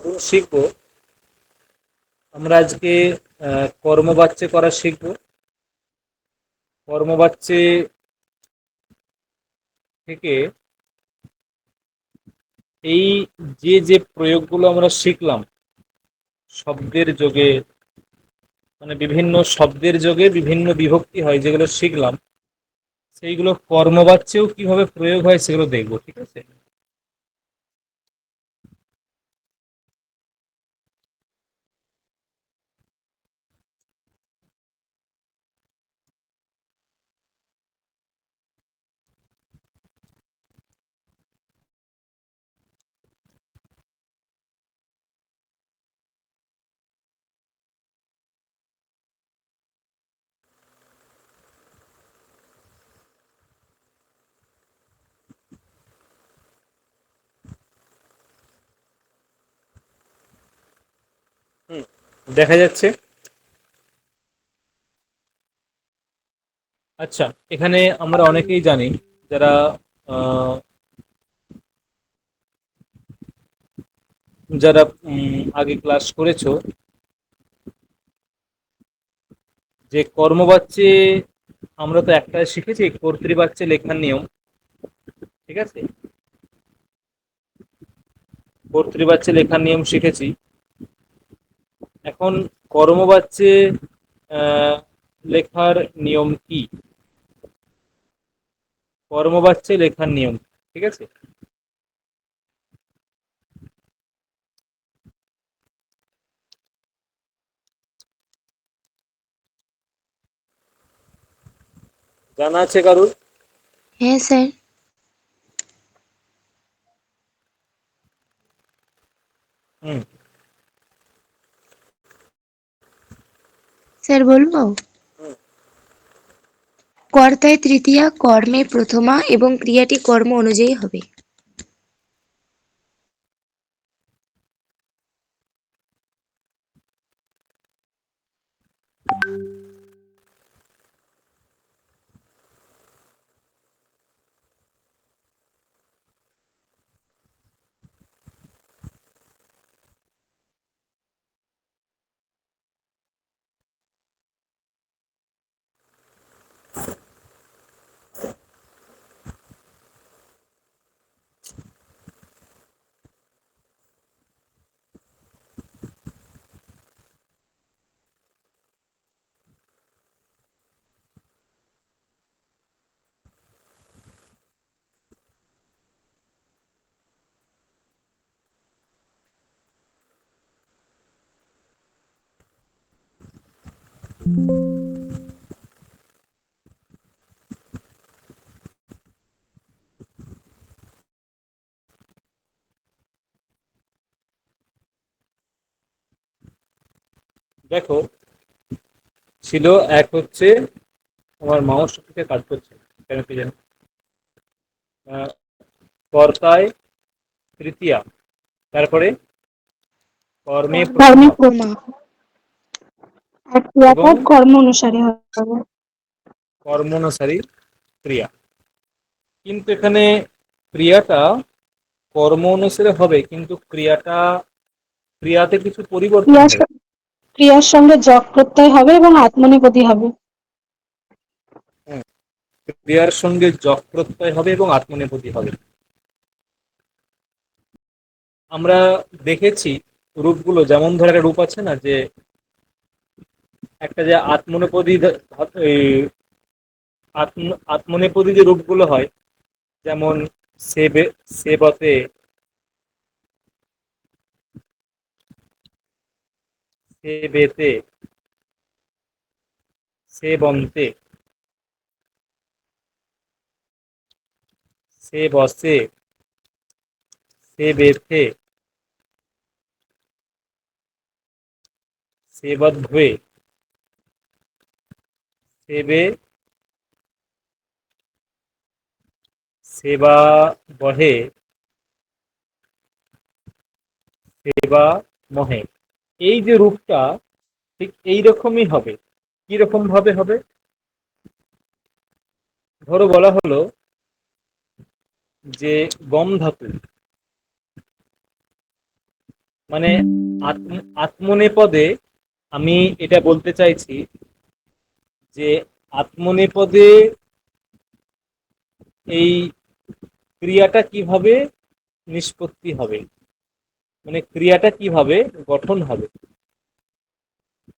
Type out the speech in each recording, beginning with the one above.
নতুন শিখবো। আমরা আজকে কর্মবাচ্যে করা শিখবো। কর্মবাচ্যে থেকে এই যে যে প্রয়োগগুলো আমরা শিখলাম শব্দের যোগে, মানে বিভিন্ন শব্দের যোগে বিভিন্ন বিভক্তি হয় যেগুলো শিখলাম, সেইগুলো কর্মবাচ্যেও কিভাবে প্রয়োগ হয় সেগুলো দেখবো। ঠিক আছে? হুম, দেখা যাচ্ছে। আচ্ছা, এখানে আমরা অনেকেই জানি যারা আহ, যারা আগে ক্লাস করেছো, যে কর্মবাচ্যে আমরা তো একটা শিখেছি কর্তৃবাচ্যে লেখার নিয়ম। ঠিক আছে? কর্তৃবাচ্যে লেখার নিয়ম শিখেছি। এখন কর্মবাচ্যে আহ, লেখার নিয়ম কি? কর্মবাচ্যে লেখার নিয়ম, ঠিক আছে? জানা আছে কারুর? হ্যাঁ স্যার। হুম। স্যার বলবো? কর্তায় তৃতীয়া, কর্মে প্রথমা এবং ক্রিয়াটি কর্ম অনুযায়ী হবে। দেখো, ছিল এক হচ্ছে, আমার মাউস থেকে কাজ করছে কেন কি জানি। আহ, কর্তায় তৃতীয়া, তারপরে কর্মে কর্মে প্রথমা, প্রথমা আর এবং ক্রিয়াটা কর্ম অনুসারে হবে। কর্মনুসারী ক্রিয়া। কিন্তু এখানে ক্রিয়াটা কর্ম অনুসারে হবে, কিন্তু ক্রিয়াতে কিছু পরিবর্তন ক্রিয়ার হবে। ক্রিয়ার সঙ্গে যক প্রত্যয় হবে এবং আত্মনেপদী হবে। হুম, ক্রিয়ার সঙ্গে যক প্রত্যয় হবে এবং আত্মনেপদী হবে। আমরা দেখেছি রূপগুলো, যেমন ধরে একটা রূপ আছে না, যে একটা যে আত্মনেপদী এই আত্মনেপদী যে রূপগুলো হয়, যেমন সেবে, সেবতে, সেবেতে, সেবন্তে, সেবসে, সেবেতে, সেবধ্বে, সেবে, সেবা বহে, সেবা মহে, এই যে রূপটা ঠিক এই রকমই হবে। কি রকম ভাবে হবে? ধরো বলা হলো যে গম ধাতু, মানে আত্মনেপদে আমি এটা বলতে চাইছি যে আত্মনেপদে এই ক্রিয়াটা কিভাবে নিষ্পত্তি হবে, মানে ক্রিয়াটা কিভাবে গঠন হবে,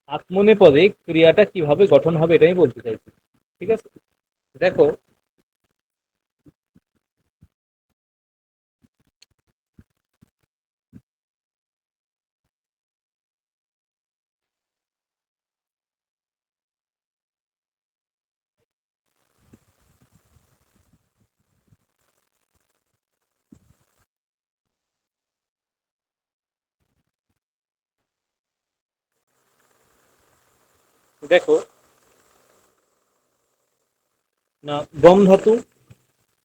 আত্মনেপদে ক্রিয়াটা কিভাবে গঠন হবে এটা আমি বলতে চাইছি। ঠিক আছে, দেখো দেখো না, গম ধাতু,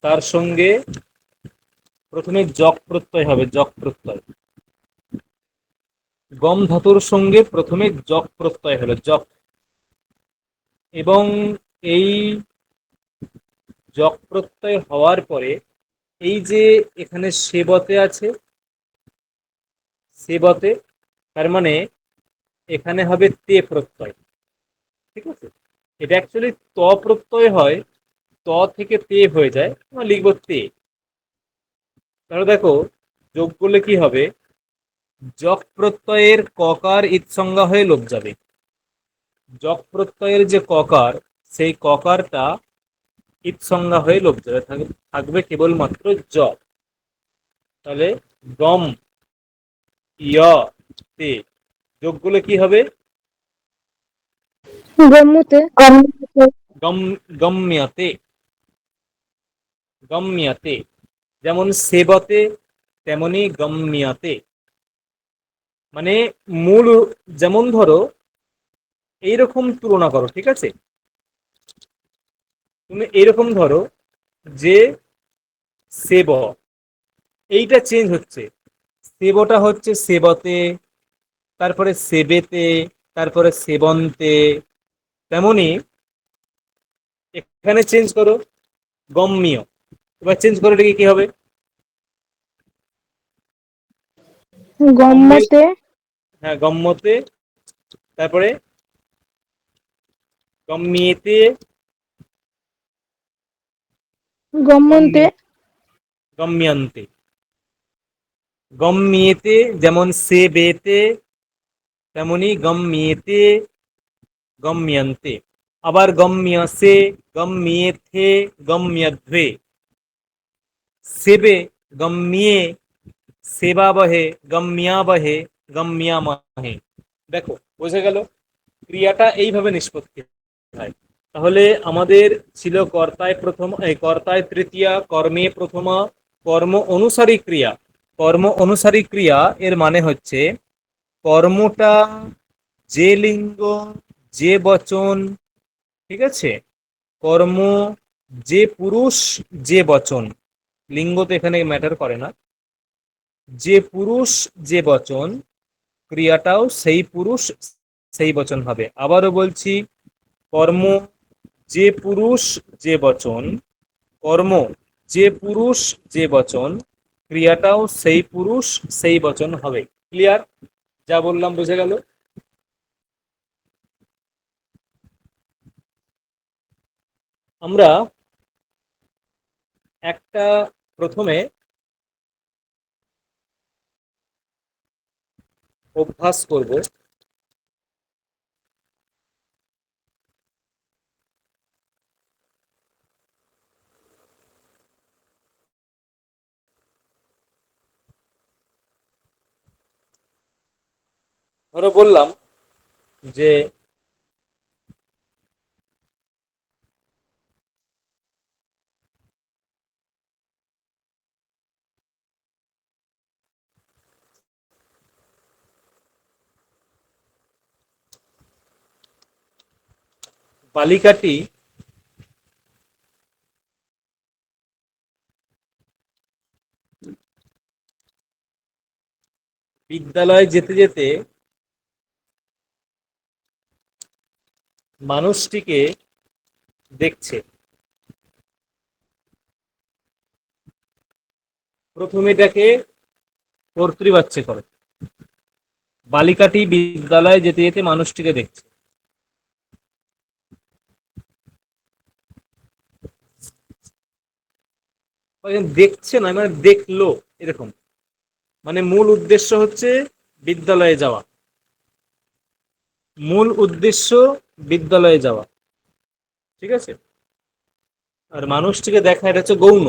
তার সঙ্গে প্রথমে যক প্রত্যয় হবে, যক প্রত্যয়। গম ধাতুর সঙ্গে প্রথমে যক প্রত্যয় হলো, যক। এবং এই যক প্রত্যয় হওয়ার পরে এই যে এখানে সেবতে আছে, সেবতে, তার মানে এখানে হবে তে প্রত্যয়। ঠিক আছে, এটা অ্যাকচুয়ালি ত প্রত্যয় হয়, ত থেকে তে হয়ে যায়, আমরা লিখবো তে। তাহলে দেখো যোগ করলে কি হবে, যক প্রত্যয়ের ককার ইৎসংজ্ঞা হয়ে লোপ যাবে। যক প্রত্যয়ের যে ককার, সেই ককারটা ইৎসংজ্ঞা হয়ে লোপ যাবে, থাকবে কেবলমাত্র জ। তাহলে গম ইয় তে, যোগ করলে কি হবে, গম্যতে। গম গম্যতে, গম্যতে। যেমন সেবতে তেমনি গম্যতে। মানে মূল, যেমন ধরো এইরকম তুলনা করো, ঠিক আছে, তুমি এইরকম ধরো যে সেব, এইটা চেঞ্জ হচ্ছে, সেবটা হচ্ছে সেবতে, তারপরে সেবেতে, তারপরে সেবন্তে। তেমনি এখানে চেঞ্জ করো গম্য, এবার চেঞ্জ করে এটাকে কি হবে, গম্য, গম্যতে। হ্যাঁ গম্যতে, তারপরে গম্যেতে, গম্য, গম্যন্তে। গম্যান্তে। গম্যেতে যেমন সেবেতে, তেমনি গম্যেতে, গম্যান্তে। আবার গম্যসে, গম্যেথে, গম্যধ্বে। সেবে, গম্যে, সেবাবহে, গম্যাবহে, গম্যামহে। দেখো বোঝা গেল, ক্রিয়াটা এইভাবে নিষ্পত্তি হয়। তাহলে আমাদের ছিল কর্তায় প্রথম, এই কর্তায় তৃতীয়া, কর্মে প্রথমা, কর্ম অনুসারী ক্রিয়া। কর্ম অনুসারী ক্রিয়া এর মানে হচ্ছে কর্মটা যে লিঙ্গ, যে বচন, ঠিক আছে, কর্ম যে পুরুষ, যে বচন, লিঙ্গ তো এখানে ম্যাটার করে না, যে পুরুষ যে বচন, ক্রিয়াটাও সেই পুরুষ সেই বচন হবে। আবারও বলছি, কর্ম যে পুরুষ যে বচন, কর্ম যে পুরুষ যে বচন, ক্রিয়াটাও সেই পুরুষ সেই বচন হবে। ক্লিয়ার? যা বললাম বুঝে গেল? আমরা একটা প্রথমে অভ্যাস করব। ধরো বললাম যে বালিকাটি বিদ্যালয়ে যেতে যেতে মানুষটিকে দেখছে। প্রথমে এটাকে কর্তৃবাচ্যে করে, বালিকাটি বিদ্যালয়ে যেতে যেতে মানুষটিকে দেখছে। দেখছে না, মানে দেখলো, এরকম। মানে মূল উদ্দেশ্য হচ্ছে বিদ্যালয়ে যাওয়া, মূল উদ্দেশ্য বিদ্যালয়ে যাওয়া, ঠিক আছে। আর মানুষটিকে দেখা, এটা হচ্ছে গৌণ।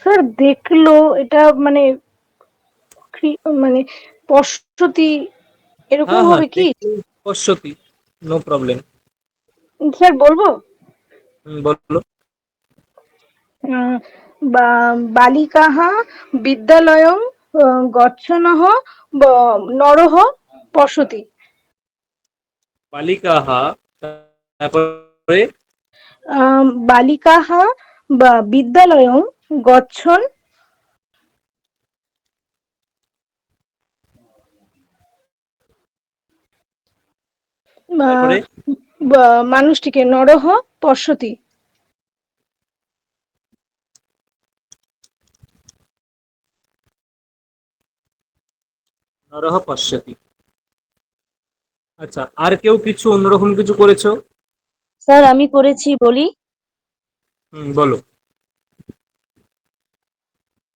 স্যার দেখলো, এটা মানে মানে স্পষ্টতি এরকম হ্যাঁ হ্যাঁ, হবে কি? দেখলো পশ্যতি, নো প্রবলেম। স্যার বলবো, বলো। আহ, বালিকাः বিদ্যালয়ং গচ্ছনः নরः পশ্যতি। বালিকাহ, তারপরে বালিকাः বিদ্যালয়ং গচ্ছন তারপরে মানুষটিকে নরহ পশ্যতি। নরহ পশ্যতি। আচ্ছা, আর কেউ কিছু অন্যরকম কিছু করেছো? স্যার আমি করেছি, বলি। বলো।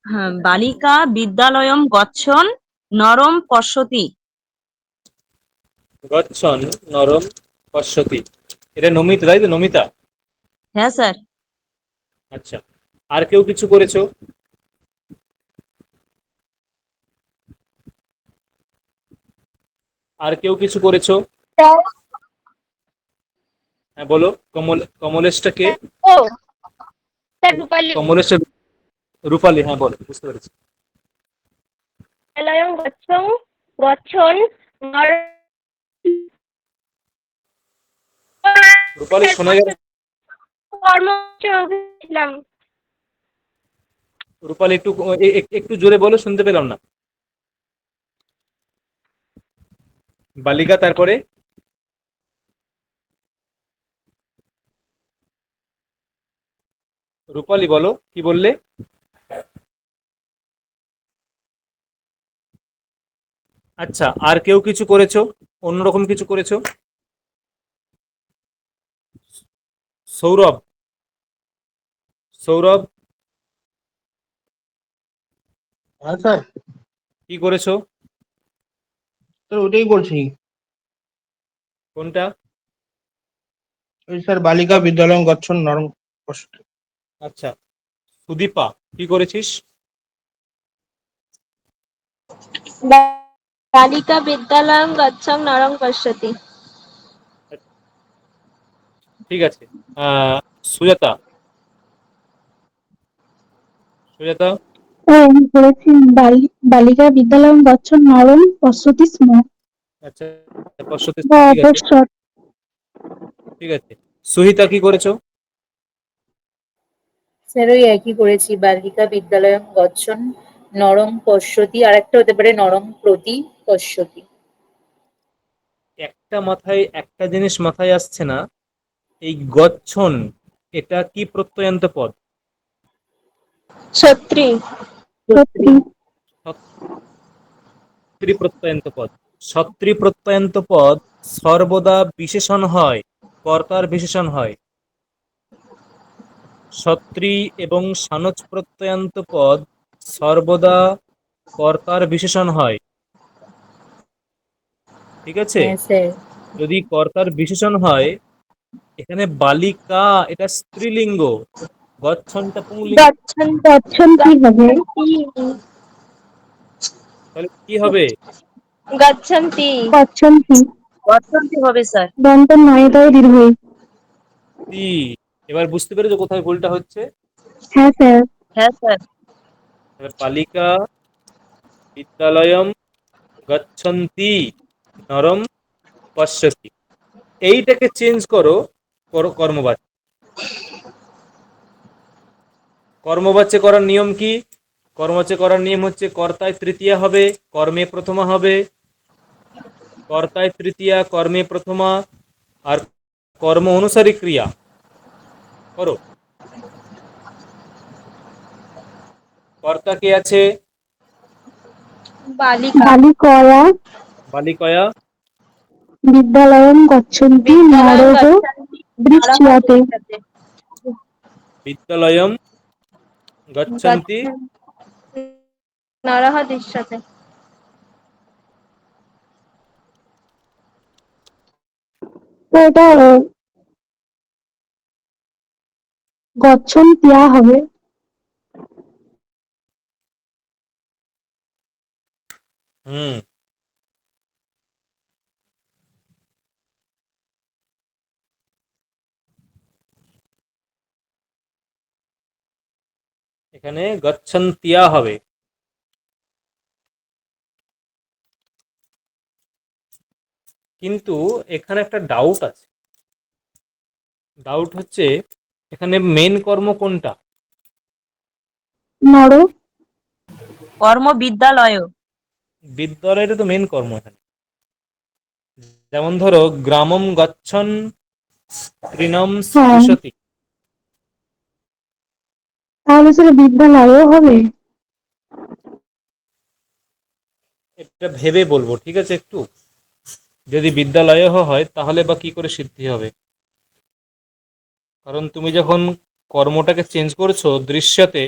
হ্যাঁ, বালিকা বিদ্যালয়ম গচ্ছন নরম পশ্যতি। গচ্ছন নরম পশ্যতি, এটা নমিতা, তাই তো? নমিতা। হ্যাঁ স্যার। আচ্ছা, আর কেউ কিছু করেছো? আর কেউ কিছু করেছো? হ্যাঁ বলো। কমলেশটা কে? ও স্যার রূপালী। কমলেশ, রূপালী, হ্যাঁ বলো, বুঝতে পেরেছি। বিদ্যালয়ং গচ্ছন নর রূপালী, শোনা গেল? কর্মছিলাম। রূপালী, একটু একটু জোরে বলো, শুনতে পেলাম না। বালিকা, তারপরে? রূপালী বলো, কি বললে? আচ্ছা, আর কেউ কিছু করেছো, অন্যরকম কিছু করেছো? সৌরভ, সৌরভ, হ্যাঁ স্যার, কি করেছো? স্যার ওটাই করছি। কোনটা? ওই স্যার, বালিকা বিদ্যালয় গচ্ছন নরম পশ্যতি। আচ্ছা, সুদীপা, কি করেছিস? বালিকা বিদ্যালয়ং গচ্ছং নরং পশ্যতি। ঠিক আছে। আহ সুজাতা, সুজাতা, আমি পড়েছি বালিকা বিদ্যালয়ং গচ্ছন নরম পশ্যতি স্ম। আচ্ছা, পশ্চাতে, বা ঠিক আছে, পশ্চাৎ। ঠিক আছে। সুহিতা, কি করেছো? স্যার ওই একই করেছি, বালিকা বিদ্যালয়ং গচ্ছন নরম পশ্যতি, আর একটা হতে পারে নরম প্রতি পশ্যতি। একটা জিনিস মাথায় আসছে না, এই গচ্ছন, এটা কি প্রত্যয়ান্ত পদ? ছত্রী। সত্যি। সত্রী প্রত্যয়ান্ত পদ। সত্রী প্রত্যয়ান্ত পদ সর্বদা বিশেষণ হয়, কর্তার বিশেষণ হয়। সত্রী এবং সানচ প্রত্যয়ান্ত পদ সর্বদা কর্তার বিশেষণ হয়, ঠিক আছে। হ্যাঁ স্যার। যদি কর্তার বিশেষণ হয়, এখানে বালিকা এটা স্ত্রীলিঙ্গ, গচ্ছনটা পুংলিঙ্গ, গচ্ছন গচ্ছন কি হবে? তাহলে কি হবে? গচ্ছন্তি। গচ্ছন্তি। গচ্ছন্তি হবে স্যার। দন্ত নয়তায় দীর্ঘই। তি। এবার বুঝতে পেরেছো কোথায় ভুলটা হচ্ছে? হ্যাঁ স্যার। হ্যাঁ স্যার। এবার বালিকা বিদ্যালয়ম গচ্ছন্তি নরম পশ্যতি, এইটাকে চেঞ্জ করো, কর্মবাচ্য। কর্মবাচ্য করার নিয়ম কি? কর্মবাচ্য করার নিয়ম হচ্ছে কর্তায় তৃতীয়া হবে, কর্মে প্রথমা হবে। কর্তায় তৃতীয়া, কর্মে প্রথমা। আর কর্ম অনুসারী ক্রিয়া করো। কর্তা কে আছে? বালিকা বালিকয়া বালিকয়া বিদ্যালয়ং গচ্ছন্তি বিদ্যালয়ং নরক গচ্ছন্তি দৃশ্যতে। বিদ্যালয়ম গচ্ছন্তি গচ্ছন্তি নরः দৃশ্যতে। তো এটা গচ্ছন্তিয়া হবে। হুম, এখানে গচ্ছন্তিয়া হবে। কিন্তু এখানে একটা ডাউট আছে। ডাউট হচ্ছে এখানে মেন কর্ম কোনটা? নর কর্ম বিদ্যালয়। বিদ্যালয়টা তো মেন কর্ম এখানে। যেমন ধরো গ্রামম গচ্ছন তৃণম হ্যাঁ, স্পৃশতি। তাহলে সেটা বিদ্যালয়ও হবে। এটা ভেবে বলবো, ঠিক আছে? একটু যদি বিদ্যালয় হয় তাহলে বা কি করে সিদ্ধি হবে? কারণ তুমি যখন কর্মটাকে চেঞ্জ করছো দৃশ্যতে,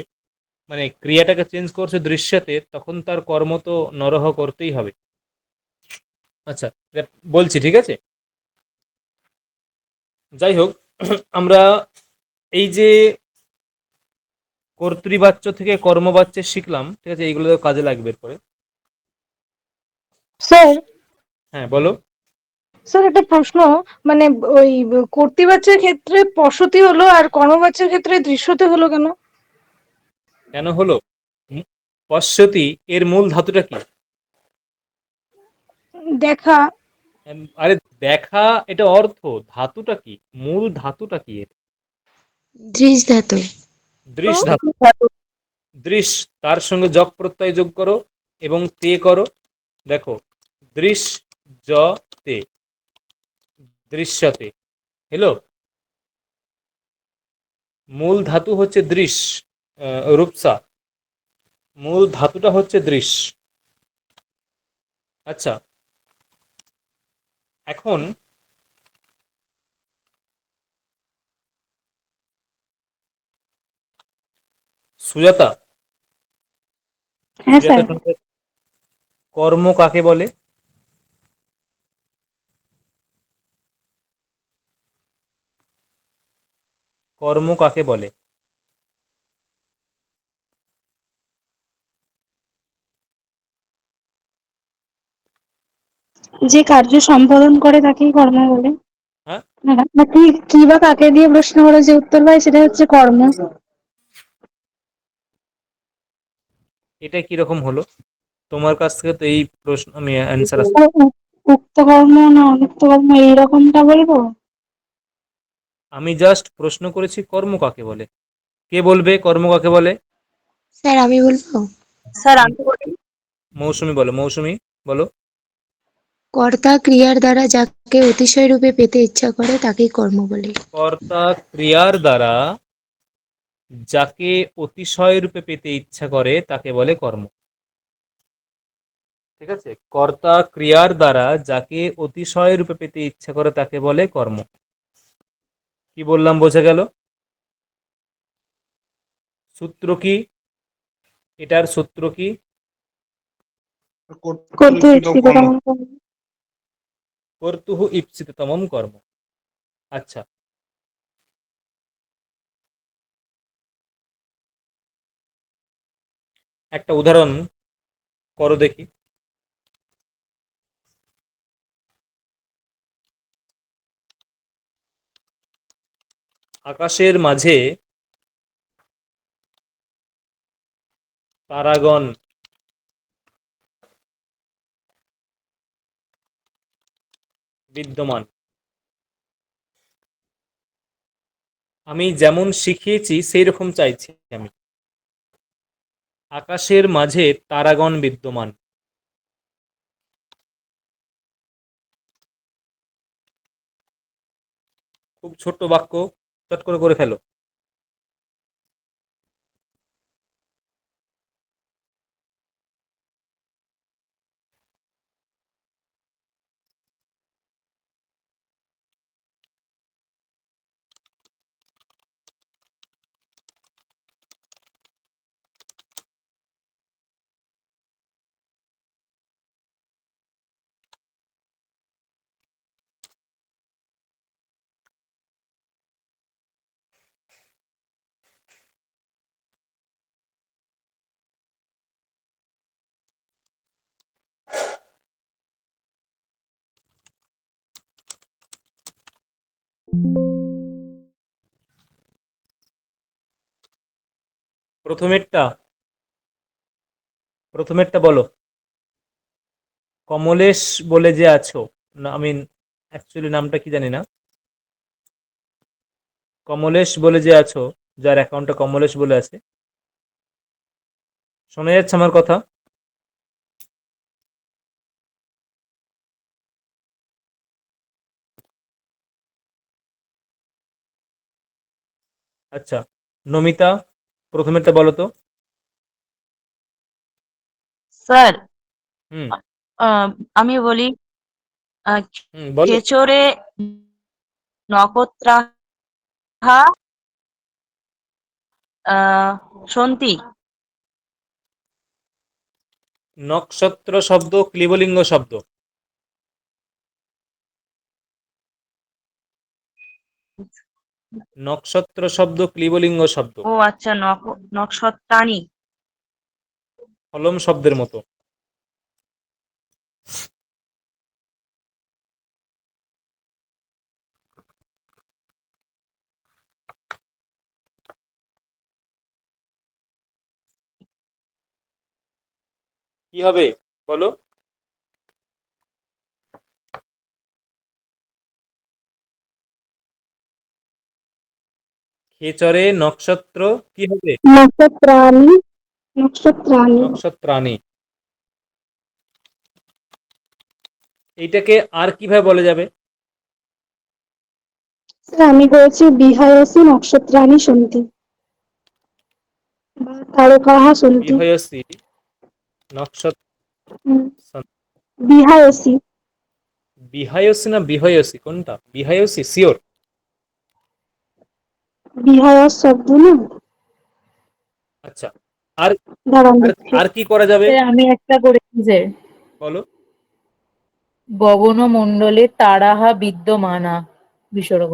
মানে ক্রিয়াটাকে চেঞ্জ করছো দৃশ্যতে, তখন তার কর্ম তো নরহ করতেই হবে। আচ্ছা, এটা বলছি, ঠিক আছে? যাই হোক, আমরা এই যে কর্তৃবাচ্য থেকে কর্মবাচ্যে শিখলাম, ঠিক আছে? এইগুলো তো কাজে লাগবে এরপরে। স্যার হ্যাঁ, বলো। স্যার একটা প্রশ্ন, মানে ওই কর্তৃবাচ্যের ক্ষেত্রে পশতি হলো আর কর্মবাচ্যের ক্ষেত্রে দৃশ্যতে হলো কেন? কেন হলো? পশ্যতি এর মূল ধাতুটা কি? দেখা। আরে দেখা, এটা অর্থ। ধাতুটা কি? মূল ধাতুটা কি এর? দৃশ ধাতু। দৃশ ধাতু। দৃশ, তার সঙ্গে যক প্রত্যয় যোগ করো এবং তে করো। দেখো, দৃশ জ তে, দৃশ্যতে। হ্যালো, মূল ধাতু হচ্ছে দৃশ, রূপসা। মূল ধাতুটা হচ্ছে দৃশ। আচ্ছা, এখন সুজাতা, হ্যাঁ স্যার। সুজাতা কর্ম কাকে বলে? কর্ম কাকে বলে? যে কার্য সম্পাদন করে তাকেই কর্ম বলে। হ্যাঁ, না, কি কি বা কাকে দিয়ে প্রশ্ন করে যে উত্তর পাই সেটা হচ্ছে কর্ম। এটা কিরকম হলো? তোমার কাছ থেকে তো এই প্রশ্ন আমি অ্যান্সার উক্ত কর্ম না অনুক্ত কর্ম এইরকমটা বলবো। আমি জাস্ট প্রশ্ন করেছি কর্ম কাকে বলে। কে বলবে কর্ম কাকে বলে? স্যার আমি বলবো, স্যার আমি বলি। মৌসুমী বলো, মৌসুমী বলো। কর্তা ক্রিয়ার দ্বারা যাকে অতিশয় রূপে পেতে ইচ্ছা করে তাকেই কর্ম বলে। কর্তা ক্রিয়ার দ্বারা যাকে অতিশয় রূপে পেতে ইচ্ছা করে তাকে বলে কর্ম। ঠিক আছে? কর্তা ক্রিয়ার দ্বারা যাকে অতিশয় রূপে পেতে ইচ্ছা করে তাকে বলে কর্ম। কি বললাম বোঝা গেল? সূত্র কি? এটার সূত্র কি? কর্তৃত্ব কর্ম। কর্তুঃ ঈপ্সিততমম কর্ম। আচ্ছা, একটা উদাহরণ করো দেখি। আকাশের মাঝে তারাগণ বিদ্যমান। আমি যেমন শিখিয়েছি সেই রকম চাইছি আমি। আকাশের মাঝে তারাগণ বিদ্যমান। খুব ছোট্ট বাক্য, চট করে করে ফেলো। প্রথমেরটা প্রথমেরটা বলো। কমলেশ বলে যে আছো, না আমি অ্যাকচুয়ালি নামটা কি জানি না। কমলেশ বলে যে আছো, যার অ্যাকাউন্টটা কমলেশ বলে আছে, শোনা যাচ্ছে আমার কথা? আচ্ছা, নমিতা প্রথমেরটা বলো তো। স্যার হুম আমি বলি বলো। খেচরে নক্ষত্রাহা সন্তি। নক্ষত্র শব্দ ক্লিবলিঙ্গ শব্দ। নক্ষত্র শব্দ ক্লিবলিঙ্গ শব্দ, ও আচ্ছা, নক্ষত্রাণী। কলম শব্দের মতো। কি হবে বলো? খেচরে নক্ষত্র কি হবে? নক্ষত্রাণী নক্ষত্রাণী নক্ষত্রাণী। এইটাকে আর কিভাবে বলা যাবে? স্যার আমি করেছি বিহায়সী নক্ষত্রাণী সন্তি বা তারকাহা সন্তি। বিহয়সী নক্ষত্র। হুম, বিহায়সী বিহায়সী না বিহয়সী, কোনটা? বিহায়সী শিওর? বিহায়স শব্দ না। আচ্ছা, আর দাঁড়ান আর দেখছি। আর কি করা যাবে স্যার আমি একটা করেছি স্যার, বলো? গগনমণ্ডলে তারাহা বিদ্যমানা বিসর্গ।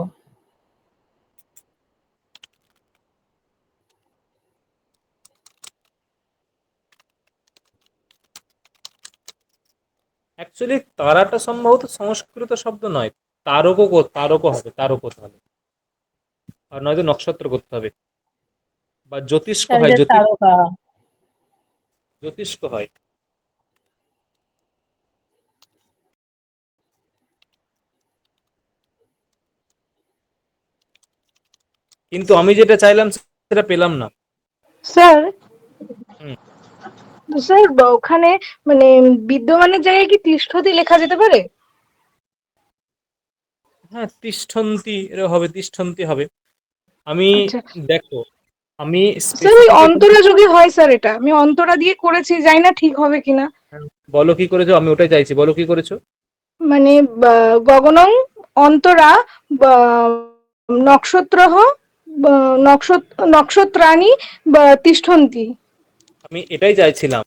অ্যাকচুয়ালি তারাটা সম্ভবত সংস্কৃত শব্দ নয়। তারকও হবে, তারক তাহলে, আর নয়তো নক্ষত্র করতে হবে, বা জ্যোতিষ্ক স্যার হয়, এটা তারকা। জ্যোতিষ্ক হয়। কিন্তু আমি যেটা চাইলাম সেটা পেলাম না। স্যার, হুম, স্যার ওখানে মানে বিদ্যমানের জায়গায় কি তিষ্ঠতি লেখা যেতে পারে? হ্যাঁ, তিষ্ঠন্তি এর হবে, তিষ্ঠন্তি হবে। আমি আচ্ছা দেখো, আমি স্যার, ওই স্পেসিফিক অন্তরা যোগে হয় স্যার, এটা আমি অন্তরা দিয়ে করেছি, জানি না ঠিক হবে কিনা। বলো কি করেছো, আমি ওটাই চাইছি, বলো কি করেছো। মানে গগনং অন্তরা বা নক্ষত্র নক্ষত্রাণী বা তিষ্ঠন্তি। আমি এটাই চাইছিলাম।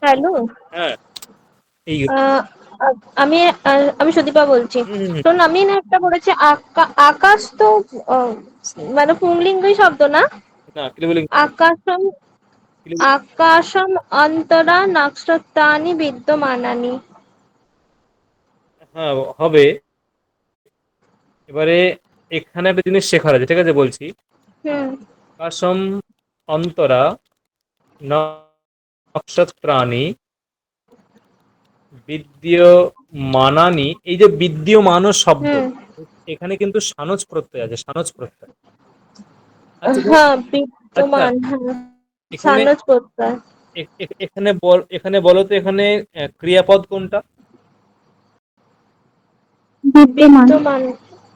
হ্যালো, হ্যাঁ, এই আমি আমি সুদীপা বলছি। শোন, আমি না একটা করেছি আকাশ তো আহ, মানে পুংলিঙ্গই শব্দ না? না, ক্লিবলিঙ্গ। আকাশম আকাশম অন্তরা নক্ষত্রাণি বিদ্যমানানি। হ্যাঁ, হবে। এবারে এখানে একটা জিনিস শেখার আছে, ঠিক আছে বলছি। হুম আকাশম অন্তরা নক্ষত্রাণি বিদ্যমানানি, এই যে বিদ্যমান শব্দ, হুম এখানে কিন্তু সানজ প্রত্যয় আছে, সানজ প্রত্যয়। আচ্ছা হ্যাঁ বিদ্যমান, হ্যাঁ, এখানে সানজ প্রত্যয়। এখানে বলো তো, এখানে ক্রিয়াপদ কোনটা? বিদ্যমান, বিদ্যমান,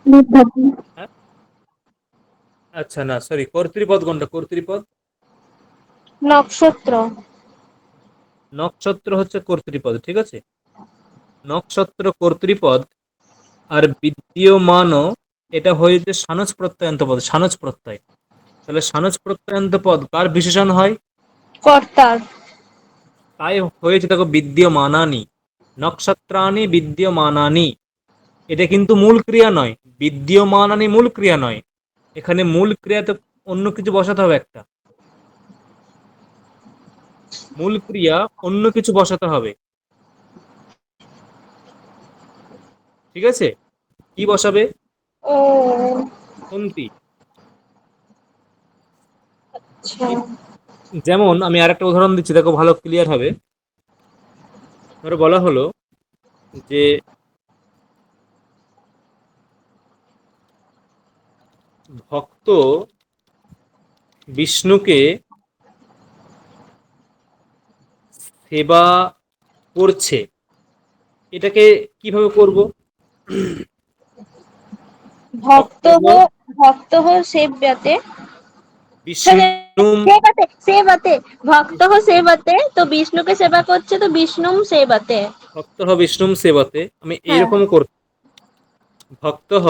বিদ্যমান, হ্যাঁ, আচ্ছা, না সরি, কর্তৃপদ কোনটা? কর্তৃপদ নক্ষত্র। নক্ষত্র হচ্ছে কর্তৃপদ, ঠিক আছে। নক্ষত্র কর্তৃপদ, আর বিদ্যমানও এটা হয়েছে সানজ প্রত্যয়ান্ত পদ, সানজ প্রত্যয়। তাহলে সানজ প্রত্যয়ান্ত পদ কার বিশেষণ হয়? কর্তার। তাই হয়েছে দেখো বিদ্যমানানি, নক্ষত্রাণি বিদ্যমানানি। এটা কিন্তু মূল ক্রিয়া নয়, বিদ্যমানানি মূল ক্রিয়া নয়। এখানে মূল ক্রিয়াতে অন্য কিছু বসাতে হবে একটা, মূল ক্রিয়া অন্য কিছু বসাতে হবে, ঠিক আছে। কি বসাবে? ও সন্ধি। আচ্ছা। যেমন আমি আরেকটা উদাহরণ দিচ্ছি, দেখো ভালো ক্লিয়ার হবে। ধরো বলা হলো যে ভক্ত বিষ্ণুকে সেবা করছে, এটাকে কিভাবে করব? ভক্ত ভক্তঃ ভক্ত সেব্যতে, বিষ্ণুম, সেবাতে সেবাতে, ভক্ত সেবাতে, তো বিষ্ণুকে সেবা করছে তো বিষ্ণুম সেবাতে। ভক্তঃ বিষ্ণুম সেবতে, আমি হ্যাঁ, এইরকম করব। ভক্তঃ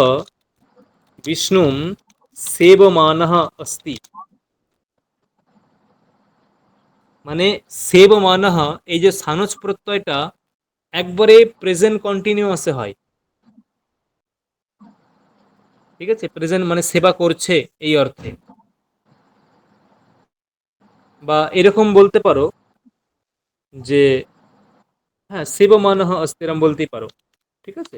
বিষ্ণুম সেবমানঃ अस्ति, মানে সেবমানঃ, এই যে সানজ প্রত্যয়টা একবারে প্রেজেন্ট কন্টিনিউয়াসে হয়, ঠিক আছে। প্রেজেন্ট মানে সেবা করছে এই অর্থে। বা এরকম বলতে পারো যে হ্যাঁ, সেবমানঃ अस्ति, এরকম বলতেই পারো, ঠিক আছে।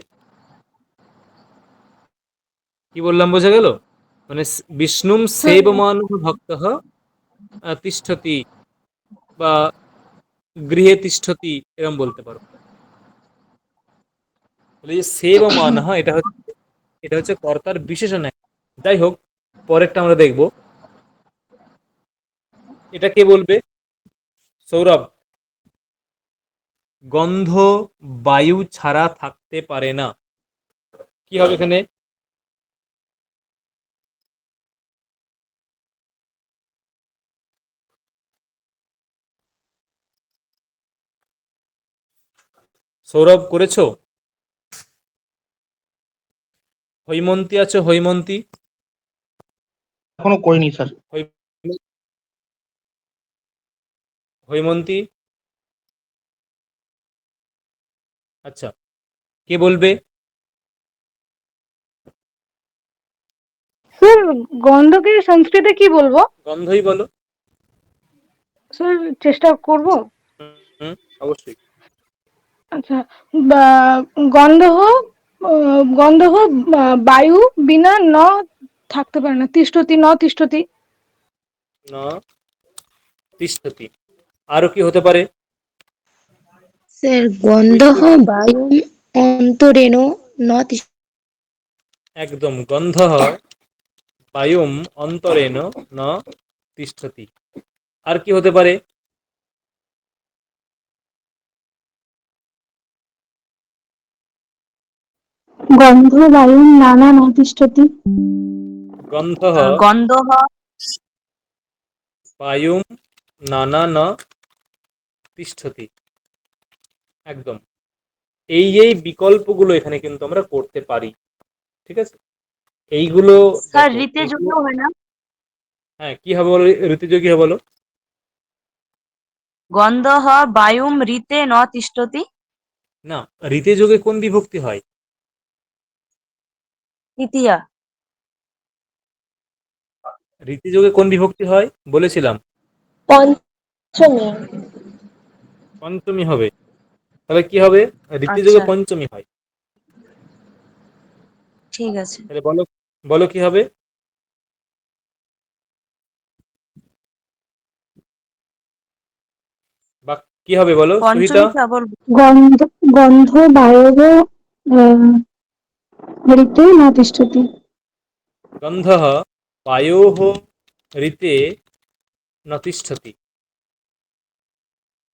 কি বললাম বোঝা গেল? মানে বিষ্ণুম সেবমানঃ ভক্তঃ তিষ্ঠতি, বা গৃহে তিষ্ঠতি, এরকম বলতে পারো। তাহলে এই যে সেবমানঃ, এটা হচ্ছে কর্তার বিশেষণ। যাই হোক, পরেরটা আমরা দেখব। এটা কে বলবে? সৌরভ। গন্ধ বায়ু ছাড়া থাকতে পারে না, কি হবে এখানে? সৌরভ করেছো? হৈমন্তী আছো? হৈমন্তী? এখনো করিনি স্যার। হৈ- হৈমন্তী, আচ্ছা, কে বলবে? স্যার গন্ধকে সংস্কৃতে কি বলবো? গন্ধই বলো। স্যার চেষ্টা করব। হুম, অবশ্যই। আচ্ছা, গন্ধ, গন্ধ বায়ু বিনা ন থাকতে পারে না, তিষ্ঠতি ন তিষ্ঠতি। না তিষ্ঠতি। আরো কি হতে পারে? স্যার গন্ধঃ বায়ু অন্তরেণ ন একদম, গন্ধঃ বায়ুম অন্তরেণ ন তিষ্ঠতি। আর কি হতে পারে? গন্ধ বায়ুম নানা ন তিষ্ঠতি, গন্ধঃ গন্ধঃ বায়ুম নানা ন তিষ্ঠতি, একদম। এই বিকল্পগুলো এখানে কিন্তু আমরা করতে পারি, ঠিক আছে। এইগুলো স্যার দেখো, ঋতে এইগুলো যোগ্য হয় না? হ্যাঁ, কি হবে বলো? ঋতুযোগী হবে বলো। গন্ধঃ বায়ুম ঋতে ন তিষ্ঠতি। না, ঋতে যোগে কোন বিভক্তি হয়? তৃতীয়া। ঋতে যোগে কোন বিভক্তি হয় বলেছিলাম? পঞ্চমী। পঞ্চমী হবে। তাহলে কি হবে? ঋতে যোগে আচ্ছা, পঞ্চমী হয়। ঠিক আছে। তাহলে বলো, বলো কি হবে? বা কি হবে বলো সুহিতা? পঞ্চমী কেবল। গন্ধ গন্ধ বায়ব ঋতে ন তিষ্ঠতি, গন্ধঃ বায়োঃ ঋতে ন তিষ্ঠতি,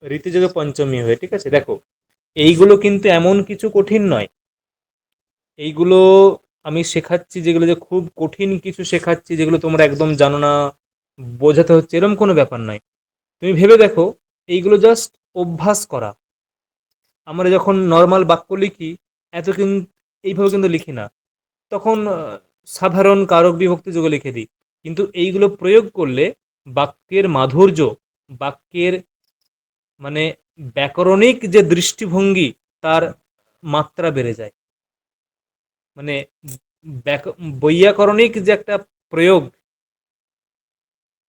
রীতি যোগে পঞ্চমী হয়ে, ঠিক আছে। দেখো এইগুলো কিন্তু এমন কিছু কঠিন নয়, এইগুলো আমি শেখাচ্ছি যেগুলো যে খুব কঠিন কিছু শেখাচ্ছি যেগুলো তোমরা একদম জানো না, বোঝাতে হচ্ছে, এরকম কোনো ব্যাপার নয়। তুমি ভেবে দেখো, এইগুলো জাস্ট অভ্যাস করা। আমরা যখন নর্মাল বাক্য লিখি এত কিন্তু এইভাবে কিন্তু লিখি না, তখন সাধারণ কারক বিভক্তি যোগে লিখে দিই। কিন্তু এইগুলো প্রয়োগ করলে বাক্যের মাধুর্য, বাক্যের মানে ব্যাকরণিক যে দৃষ্টিভঙ্গি, তার মাত্রা বেড়ে যায়। মানে বৈয়াকরণিক যে একটা প্রয়োগ,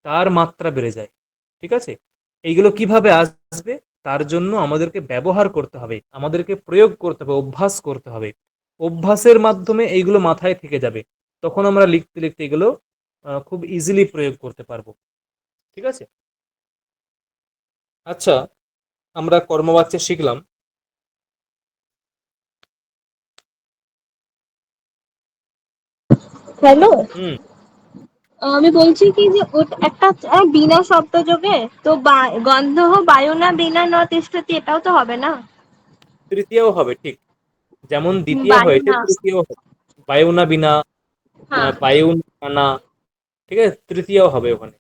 তার মাত্রা বেড়ে যায়, ঠিক আছে। এইগুলো কিভাবে আসবে, তার জন্য আমাদেরকে ব্যবহার করতে হবে, আমাদেরকে প্রয়োগ করতে হবে, অভ্যাস করতে হবে। অভ্যাসের মাধ্যমে এইগুলো মাথায় থেকে যাবে, তখন আমরা লিখতে লিখতে এগুলো খুব ইজিলি প্রয়োগ করতে পারবো, ঠিক আছে। আচ্ছা, আমরা কর্মবাচ্যে শিখলাম। হ্যালো, হুম। আমি বলছি কি যে একটা বিনা শব্দ যোগে তো গন্ধ বায়ু না বিনা ন তিষ্ঠতি, এটাও তো হবে না? তৃতীয়াও হবে, ঠিক যেমন দ্বিতীয়া বায়ু হয়েছে, না, তৃতীয়াও হবে। বায়ু না বিনা, হ্যাঁ। বায়ু না, ঠিক আছে, তৃতীয়াও হবে ওখানে।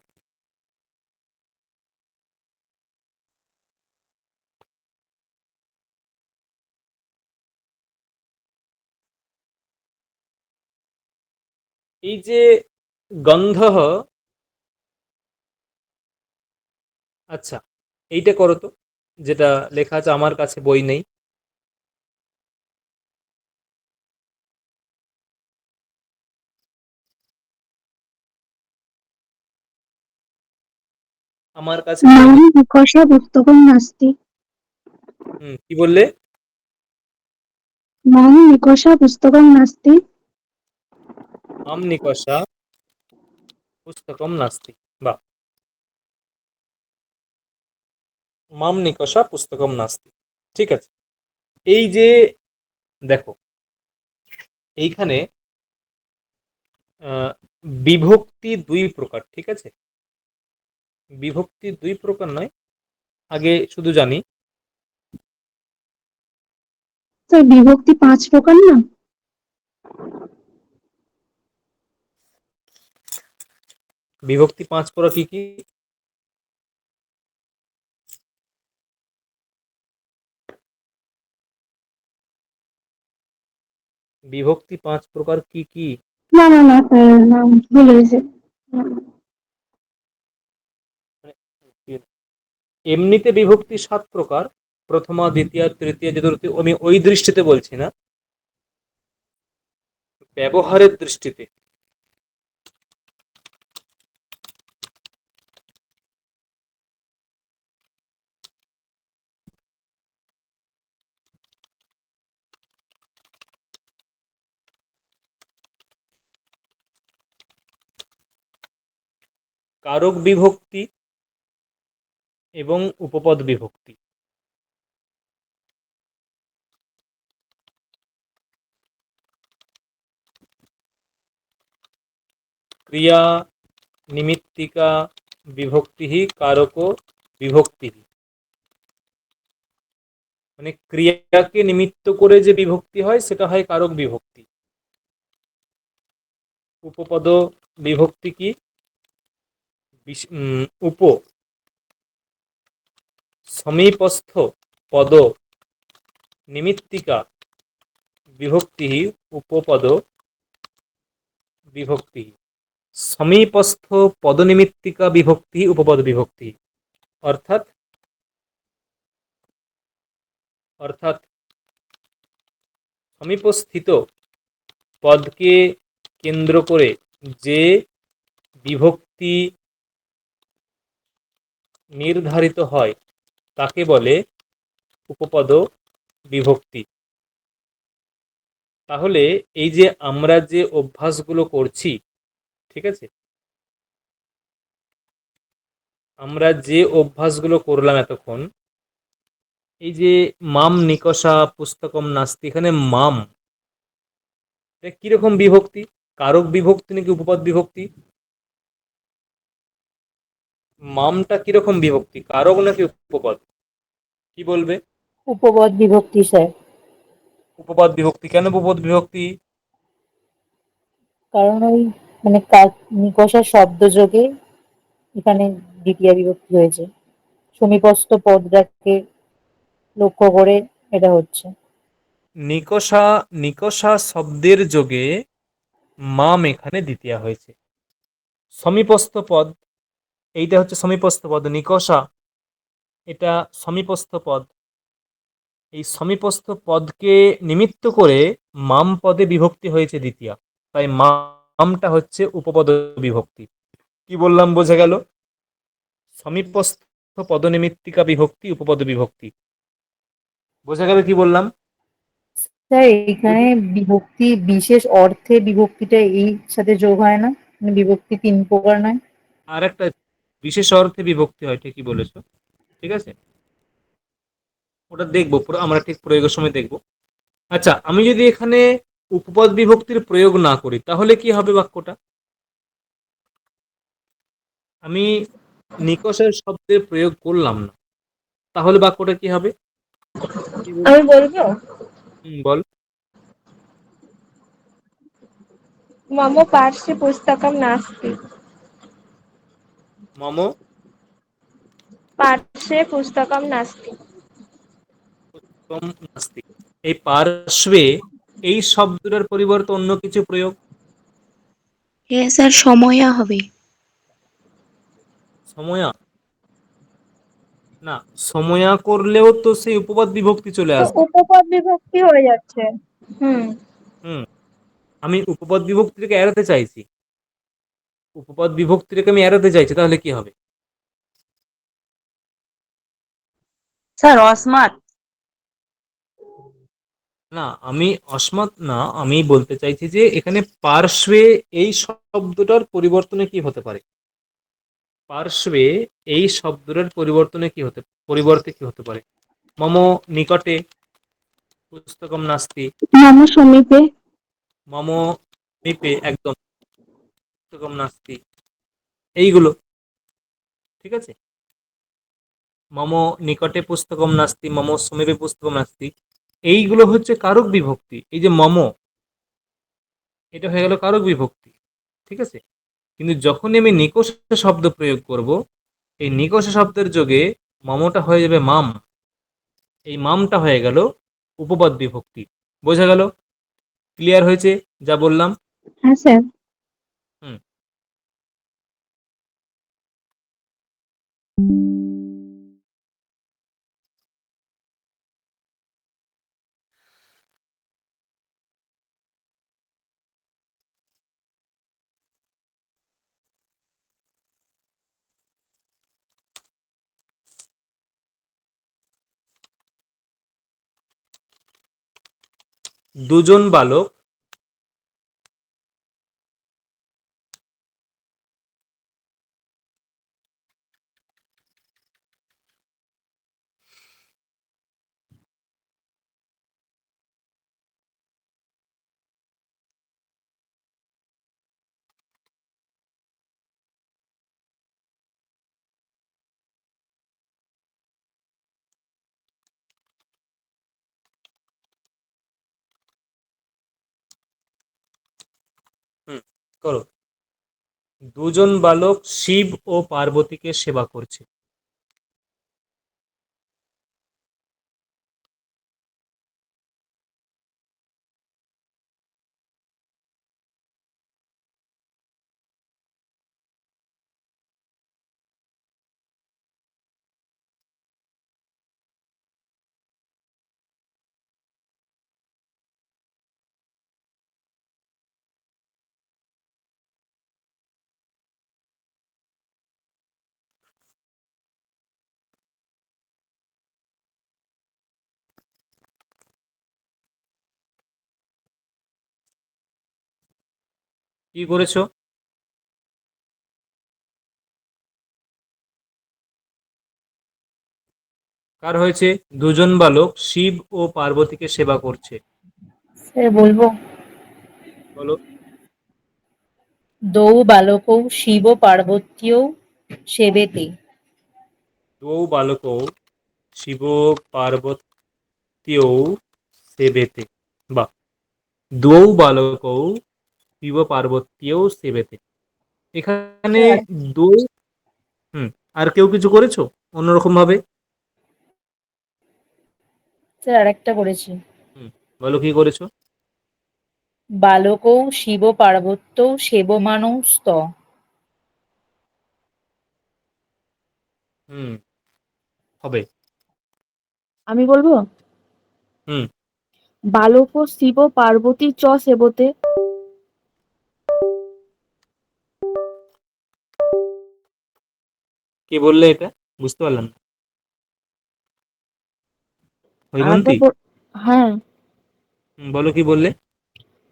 এই যে গন্ধ, আচ্ছা এইটা করো তো, যেটা লেখা আছে, আমার কাছে বই নেই। আমার কাছে বই নাম নেই। নিকষা পুস্তকম নাস্তি। কি বললে? নাম নিকষা পুস্তকম নাস্তি। আম নিকষা পুস্তকম নাস্তি। বাহ, মাম নিকষা পুস্তকম নাস্তি, ঠিক আছে। এই যে দেখো, এইখানে আহ, বিভক্তি দুই প্রকার, ঠিক আছে। বিভক্তি দুই প্রকার নয়, আগে শুধু জানি স্যার বিভক্তি 5 প্রকার না? বিভক্তি 5 প্রকার কি কি। বিভক্তি 5 প্রকার কি কি? না না না স্যার, নাম ভুল হয়েছে। এমনিতে বিভক্তি 7 প্রকার, প্রথমা দ্বিতীয়া তৃতীয়া চতুর্থী, আমি ওই দৃষ্টিতে বলছি না, ব্যবহারের দৃষ্টিতে। কারক বিভক্তি এবং উপপদ বিভক্তি। ক্রিয়া নিমিত্তিকা বিভক্তি কারক বিভক্তি, মানে ক্রিয়াকে নিমিত্ত করে যে বিভক্তি হয় সেটা হয় কারক বিভক্তি। উপপদ বিভক্তি কি? উপ সমীপস্থ পদ নিমিত্তিকা বিভক্তি উপপদ বিভক্তি। সমীপস্থ পদনিমিত্তিকা বিভক্তি উপপদ বিভক্তি। অর্থাৎ অর্থাৎ সমীপস্থিত পদকে কেন্দ্র করে যে বিভক্তি নির্ধারিত হয় তাকে বলে উপপদ বিভক্তি। তাহলে এই যে আমরা যে অভ্যাসগুলো করছি, ঠিক আছে, আমরা যে অভ্যাসগুলো করলাম এতক্ষণ, এই যে মাম নিকষা পুস্তকম নাস্তি, এখানে মাম কিরকম বিভক্তি? কারক বিভক্তি নাকি উপপদ বিভক্তি? মামটা কিরকম বিভক্তি, কারক নাকি উপপদ? কি বলবে? উপপদ বিভক্তি স্যার। উপপদ বিভক্তি। কেন উপপদ বিভক্তি? কারণ ওই মানে নিকষা শব্দ যোগে এখানে দ্বিতীয়া বিভক্তি হয়েছে, সমীপস্থ পদটাকে লক্ষ্য করে এটা হচ্ছে। নিকষা নিকষা শব্দের যোগে মাম এখানে দ্বিতীয়া হয়েছে। সমীপস্থ পদ, এইটা হচ্ছে সমীপস্থ পদ। নিকষা এটা সমীপস্থ পদ। এই সমীপস্থ পদকে নিমিত্ত করে মাম পদে বিভক্তি হয়েছে দ্বিতীয়া, তাই মামটা হচ্ছে উপপদ বিভক্তি। কি বললাম বোঝা গেল? সমীপস্থ পদনিমিত্তিকা বিভক্তি উপপদ বিভক্তি। বোঝা গেল কি বললাম? স্যার এখানে বিভক্তি বিশেষ অর্থে বিভক্তিটা এই সাথে যোগ হয় না, মানে বিভক্তি তিন প্রকার নয়? আর একটা বিশেষ অর্থে বিভক্তি হয়, ঠিকই বলেছো। ঠিক আছে, ওটা দেখবো, আমরা ঠিক প্রয়োগের সময় দেখবো। আচ্ছা, আমি যদি এখানে উপপদ বিভক্তির প্রয়োগ না করি তাহলে কি হবে বাক্যটা? আমি নিকষের শব্দের প্রয়োগ করলাম না, তাহলে বাক্যটা কি হবে? আমি বলবো, বল। মম পার্শ্বে পুস্তকম নাস্তি। মম পার্শ্বে পুস্তকম নাস্তি। পুস্তকম নাস্তি। এই পার্শ্বে এই শব্দটার পরিবর্তে অন্য কিছু প্রয়োগ। হ্যাঁ স্যার, সময়া হবে। সময়া না, সময়া করলেও তো সেই উপপদ বিভক্তি চলে তো আসবে। উপপদ বিভক্তি হয়ে যাচ্ছে। হুম। হুম, আমি উপপদ বিভক্তিটাকে এড়াতে চাইছি। উপপদ বিভক্তিটাকে আমি এড়াতে চাইছি, তাহলে কি হবে? স্যার অস্মাৎ। না, আমি অস্মাৎ না, আমি বলতে চাইছি যে এখানে পার্শ্বে এই শব্দটার পরিবর্তনে কি হতে পারে? পার্শ্বে এই শব্দটার পরিবর্তে কি হতে পারে? মম নিকটে পুস্তকম নাস্তি। মম সমীপে। মম নিপে, একদম, পুস্তকম নাস্তি। এইগুলো ঠিক আছে। মম নিকটে পুস্তকম নাস্তি, মম সমীপে পুস্তকম নাস্তি, এইগুলো হচ্ছে কারক বিভক্তি। এই যে মম, এটা হয়ে গেল কারক বিভক্তি। ঠিক আছে, কিন্তু যখনই আমি নিকষা শব্দ প্রয়োগ করব, এই নিকষা শব্দের যোগে মমটা হয়ে যাবে মাম। এই মামটা হয়ে গেল উপপদ বিভক্তি। বোঝা গেল? ক্লিয়ার হয়েছে যা বললাম? হ্যাঁ স্যার। হুম। দুজন বালক করো, দুজন বালক শিব ও পার্বতীকে সেবা করছে। কি করেছো? কার হয়েছে? দুজন বালক শিব ও পার্বতীকে সেবা করছে। স্যার বলবো, বলো। দৌ বালকৌ শিব পার্বতীও সেবেতে। দ্বৌ বালকৌ শিব পার্বত্যৌ সেবেতে। বা দ্বৌ বালকৌ শিব পার্বত্যৌ সেবেতে। এখানে স্যার দ্বৌ, হুম, আর কেউ কিছু করেছো অন্যরকম ভাবে? স্যার আরেকটা করেছি। হুম, বলো কি করেছো? বালকৌ শিব পার্বত্যৌ সেবমানৌ স্ত। হুম, হবে। আমি বলবো, হুম, বালক শিব পার্বতী চ সেবতে। কি বললে এটা? বুঝতে পারলাম না। আরেকবার হৈমন্তী, হ্যাঁ, বলো কি বললে?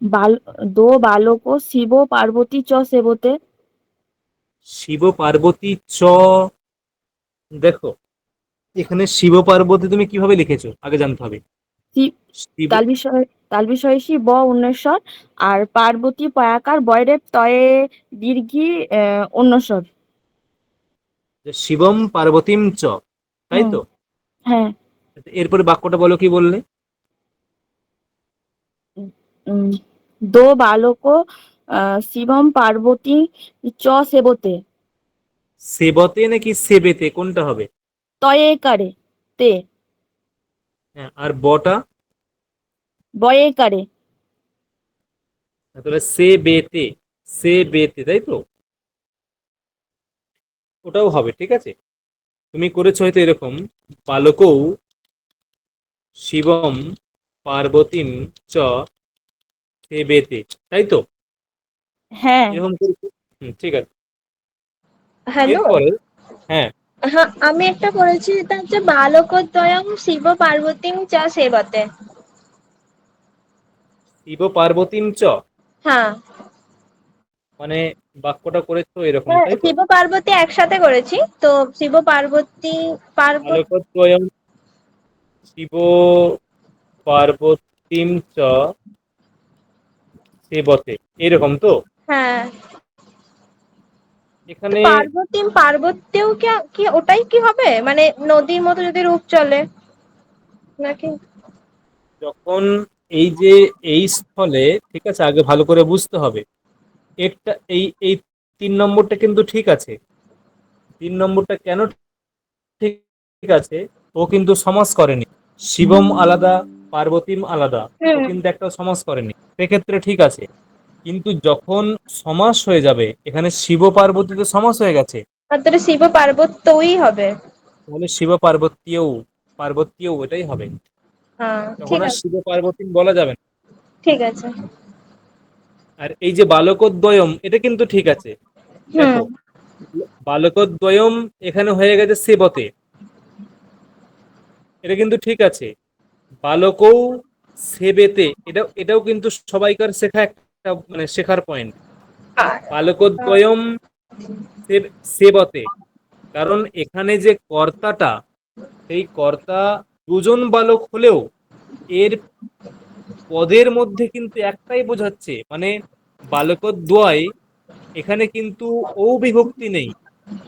বাল দো বালক শিব পার্বতী চ সেবতে। শিব পার্বতী চ, দেখো এখানে শিব পার্বতী তুমি কিভাবে লিখেছো আগে জানতে হবে। শি- শিব, তালবিষয় শি ব উন্নস্বর, আর পার্বতী পয়াকার বয়রেপ তয়ে দীর্ঘি উন্নস্বর। শিবম পার্বতীম চ, তাই হুম, তো? হ্যাঁ। এরপরে বাক্যটা বলো কি বললে? উম, দো বালক শিবম পার্বতী চ সেবতে। সেবতে নাকি সেবেতে, কোনটা হবে? তয়ে কারে তে, হ্যাঁ, আর বটা? বয়ে কারে। তাহলে সে বেতে, সে বেতে, তাই তো? ওটাও হবে, ঠিক আছে। তুমি করেছো হয়তো এরকম, বালকৌ শিবম পার্বতীম চ সেবেতে, তাই তো? হ্যাঁ, এরকম করেছো। ঠিক আছে। হ্যালো। এরপরে, হ্যাঁ, হ্যাঁ, আমি একটা করেছি, এটা হচ্ছে বালকদ্বয়ং শিব পার্বতীং চা সেবতে। শিব পার্বতীম চ, হ্যাঁ, মানে বাক্যটা করেছো এরকম, হ্যাঁ, তাই তো? শিব পার্বতী একসাথে করেছি তো। শিব পার্বতী পার্বতী বালকদ্বয়ম শিব পার্বতীম চ সেবতে, এরকম তো? হ্যাঁ, তো এখানে পার্বতীও কি কি ওটাই কি হবে, মানে নদীর মতো যদি রূপ চলে নাকি? যখন এই যে এই স্থলে, ঠিক আছে, আগে ভালো করে বুঝতে হবে। একটা এই এই 3 নম্বরটা কিন্তু ঠিক আছে। 3 নম্বরটা কেন ঠিক আছে? ও কিন্তু সমাস করেনি। শিবম আলাদা, পার্বতীম আলাদা, ও হুম। কিন্তু একটা সমাস করেনি, সেক্ষেত্রে ঠিক আছে। কিন্তু যখন সমাস হয়ে যাবে, এখানে শিব পার্বতীতে সমাস হয়ে গেছে, আর তাহলে শিব পার্বত্যই হবে। তাহলে শিব পার্বতীও, পার্বতীও এটাই হবে। হ্যাঁ, তখন ঠিক আর আছে। শিব পার্বতী বলা যাবে না। ঠিক আছে। আর এই যে বালকোদ্বয়ম, এটা কিন্তু ঠিক আছে। হুম। দেখো, বালকোদ্বয়ম এখানে হয়ে গেছে সেবতে, এটা কিন্তু ঠিক আছে। বালকৌ সেবেতে, এটাও কিন্তু সবাইকার শেখা একটা, মানে শেখার পয়েন্ট। আর বালকোদ্বয়ম সেবতে, কারণ এখানে যে কর্তাটা, সেই কর্তা দুজন বালক হলেও এর পদের মধ্যে কিন্তু একটাই বোঝাচ্ছে, মানে বালকদ্বয়, এখানে কিন্তু ও বিভক্তি নেই,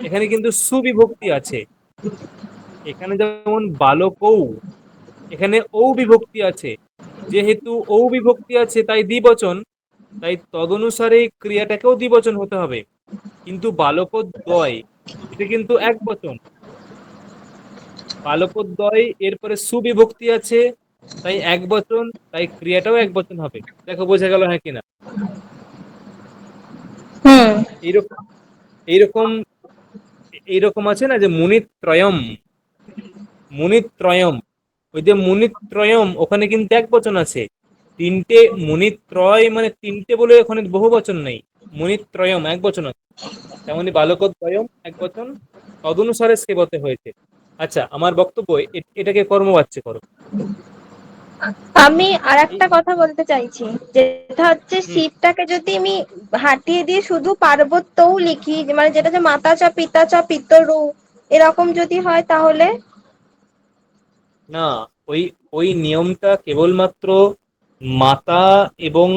এখানে কিন্তু সুবিভক্তি আছে। এখানে যেমন বালকৌ, এখানে ও বিভক্তি আছে। যেহেতু ও বিভক্তি আছে তাই দ্বিবচন, তাই তদনুসারে ক্রিয়াটাকেও দ্বিবচন হতে হবে। কিন্তু বালকদ্বয়, এটা কিন্তু একবচন। বালকদ্বয় এরপরে সুবিভক্তি আছে, তাই একবচন, তাই ক্রিয়াটাও একবচন হবে। দেখো বোঝা গেল হ্যাঁ কিনা? হুম। এইরকম এইরকম এইরকম আছে না যে মুনিত্রয়ম, মুনিত্রয়ম, ওই যে মুনিত্রয়ম, ওখানে কিন্তু একবচন আছে। তিনটে মুনিত্রয়, মানে তিনটে বলে ওখানে বহু বচন নেই, মুনিত্রয়ম একবচন আছে। তেমনি বালকদ্বয়ম একবচন, তদনুসারে সেবতে হয়েছে। আচ্ছা, আমার বক্তব্য এটাকে কর্মবাচ্য করো। আমি আর এই, একটা কথা বলতে চাইছি, যেটা হচ্ছে হুম, শিবটাকে যদি আমি হাটিয়ে দিয়ে শুধু পার্বত্যও লিখি, মানে যেটা যে মাতা চ পিতা চ পিতরু, এরকম যদি হয় তাহলে? না, ওই ওই নিয়মটা কেবলমাত্র মাতা এবং,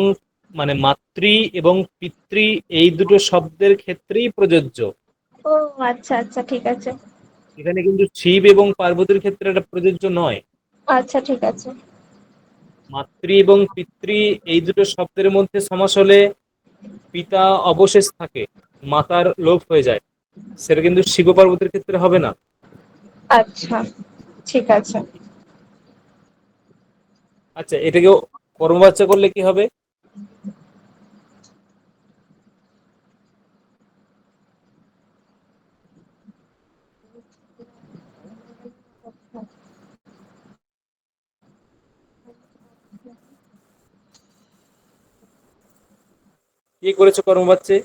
মানে মাতৃ এবং পিতৃ, এই দুটো শব্দের ক্ষেত্রেই প্রযোজ্য। ও আচ্ছা আচ্ছা, ঠিক আছে। এখানে কিন্তু শিব এবং পার্বতীর ক্ষেত্রে এটা প্রযোজ্য নয়। আচ্ছা ঠিক আছে। মাতৃ এবং পিতৃ এই দুটো শব্দের মধ্যে সমাস হলে পিতা অবশেষ থাকে, মাতার লোপ হয়ে যায়, সেটা কিন্তু শিব পার্বতীর ক্ষেত্রে হবে না। আচ্ছা ঠিক আছে। আচ্ছা, এটাকে কর্মবাচ্য করলে কি হবে? কি করেছো কর্মবাচ্যে?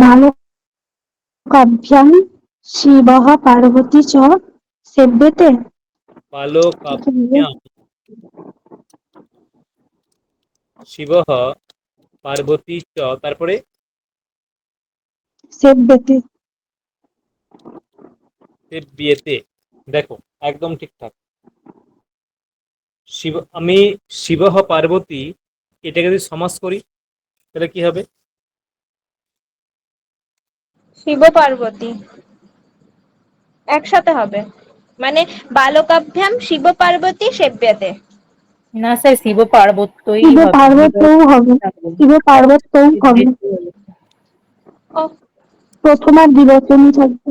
বালকাভ্যাং শিবः পার্বতী চ সেব্যতে। বালকাভ্যাম শিবঃ পার্বতী চ, তারপরে সেব্যতে। বিয়েতে। দেখো, একদম ঠিকঠাক। শিব, আমি শিবঃ পার্বতী এটাকে যদি সমাস করি তাহলে কি হবে? শিব পার্বতী একসাথে হবে, মানে বালকাভ্যাম শিব পার্বতী সেব্যতে। না স্যার, শিব পার্বত্যই শিব হবে। পার্বত্যও হবে, শিব পার্বত্যও হবে, ও প্রথম আর দ্বিবচনই থাকবে।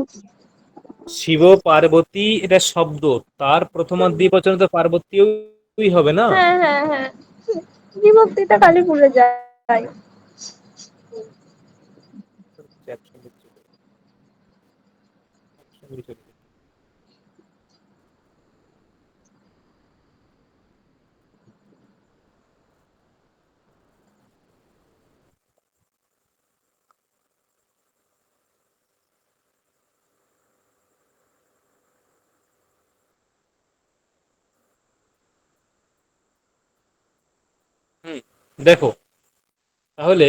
শিব পার্বতী এটা শব্দ, তার প্রথমার্ধ দ্বিবচনে তো পার্বতীই হবে না। হ্যাঁ হ্যাঁ হ্যাঁ, বিভক্তিটা খালি ভুলে যায়। হুম, দেখো তাহলে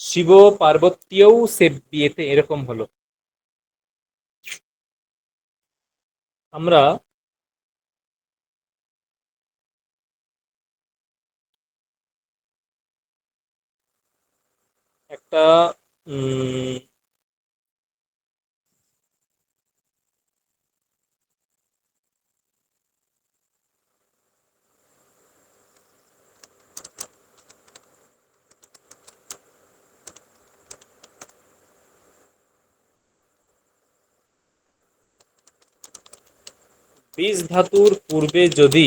শিব পার্বতীও সেব্যেতে এরকম হলো। আমরা একটা উম বীজ ধাতুর পূর্বে যদি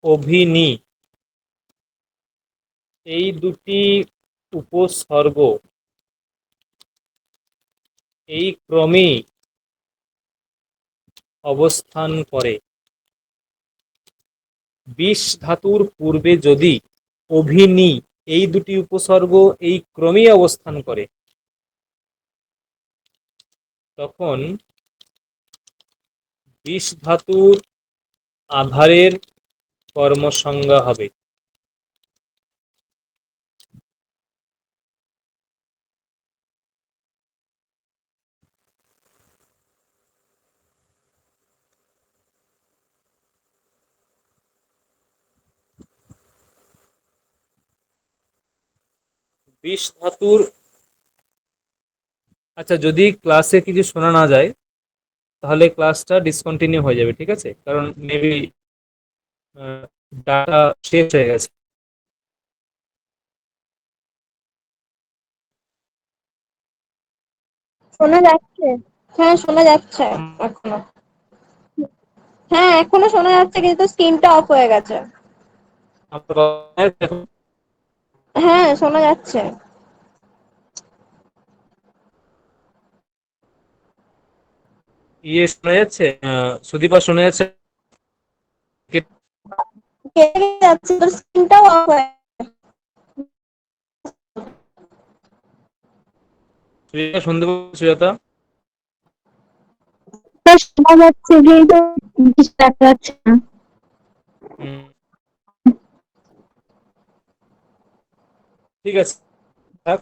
অভিনি এই দুটি উপসর্গ এই ক্রমেই অবস্থান করে, বিষ ধাতুর পূর্বে যদি অভিনি এই দুটি উপসর্গ এই ক্রমেই অবস্থান করে, তখন বিষ ধাতুর আধারের কর্মসংজ্ঞা হবে। বিষ ধাতুর, আচ্ছা যদি ক্লাসে কিছু শোনা না যায় তাহলে ক্লাসটা ডিসকন্টিনিউ হয়ে যাবে, ঠিক আছে? কারণ মেবি ডাটা শেষ হয়ে গেছে। শোনা যাচ্ছে? হ্যাঁ শোনা যাচ্ছে এখনো। হ্যাঁ এখনো শোনা যাচ্ছে, কিন্তু স্ক্রিনটা অফ হয়ে গেছে। হ্যাঁ শোনা যাচ্ছে। ইয়ে শোনা যাচ্ছে, সুদীপা শোনা যাচ্ছে? কেটে যাচ্ছে, তোর স্ক্রিনটাও অফ হয়ে সুজাতা শুনতে পাচ্ছ? সুজাতা, স্যার শোনা যাচ্ছে, কিন্তু কিছু দেখা যাচ্ছে না। হুম, ঠিক আছে, থাক।